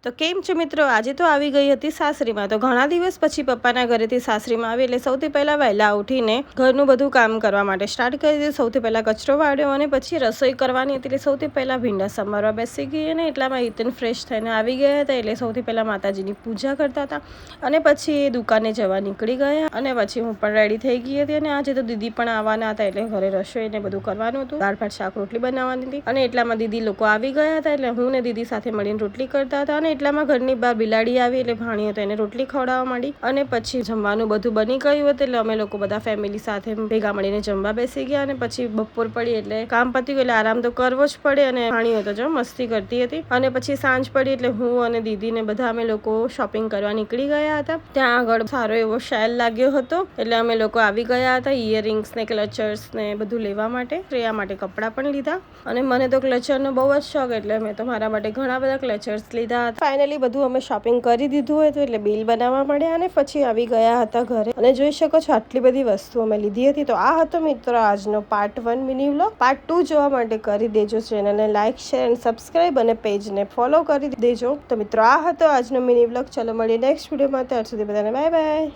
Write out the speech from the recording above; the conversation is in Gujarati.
તો કેમ છો મિત્રો? આજે તો આવી ગઈ હતી સાસરીમાં. તો ઘણા દિવસ પછી પપ્પાના ઘરેથી સાસરીમાં આવી એટલે સૌથી પહેલા વહેલા ઉઠીને ઘરનું બધું કામ કરવા માટે સ્ટાર્ટ કરી દીધું. સૌથી પહેલા કચરો વાળ્યો અને પછી રસોઈ કરવાની હતી એટલે સૌથી પહેલા ભીંડા સમારવા બેસી ગઈ અને એટલામાં હિતન ફ્રેશ થઈને આવી ગયા હતા એટલે સૌથી પહેલા માતાજીની પૂજા કરતા હતા અને પછી એ દુકાને જવા નીકળી ગયા અને પછી હું પણ રેડી થઈ ગઈ હતી અને આજે તો દીદી પણ આવવાના હતા એટલે ઘરે રસોઈ ને બધું કરવાનું હતું. દાળ ભાત શાક રોટલી બનાવવાની હતી અને એટલામાં દીદી લોકો આવી ગયા હતા એટલે હું ને દીદી સાથે મળીને રોટલી કરતા હતા. એટલામાં ઘરની બહાર બિલાડી આવી એટલે ભાણી હતો એને રોટલી ખવડાવવા માંડી અને પછી જમવાનું બધું બની ગયું હતું એટલે અમે લોકો બધા ફેમિલી સાથે ભેગા મળીને જમવા બેસી ગયા અને પછી બપોર પડી એટલે કામ પતી ગયું એટલે આરામ તો કરવો જ પડે અને ભાણી હતો જો મસ્તી કરતી હતી અને પછી સાંજ પડી એટલે હું અને દીદી ને બધા અમે લોકો શોપિંગ કરવા નીકળી ગયા હતા. ત્યાં આગળ સારો એવો સેલ લાગ્યો હતો એટલે અમે લોકો આવી ગયા હતા ઇયરિંગ્સ ને ક્લચર્સ ને બધું લેવા માટે. શ્રેયા માટે કપડાં પણ લીધા અને મને તો ક્લચરનો બહુ જ શોખ એટલે મેં તો મારા માટે ઘણા બધા ક્લચર્સ લીધા હતા. ફાઇનલી બધું અમે શોપિંગ કરી દીધું હતું એટલે બિલ બનાવવા મળ્યા અને પછી આવી ગયા હતા ઘરે અને જોઈ શકો છો આટલી બધી વસ્તુઓ અમે લીધી હતી. તો આ હતો મિત્રો આજનો પાર્ટ 1 મિની વ્લોગ. પાર્ટ 2 જોવા માટે કરી દેજો ચેનલને લાઈક શેર અને સબસ્ક્રાઇબ અને પેજને ફોલો કરી દેજો. તો મિત્રો આ હતો આજનો મિની વ્લોગ. ચલો મળીએ નેક્સ્ટ વિડીયોમાં. ત્યાર સુધી બધાને બાય બાય.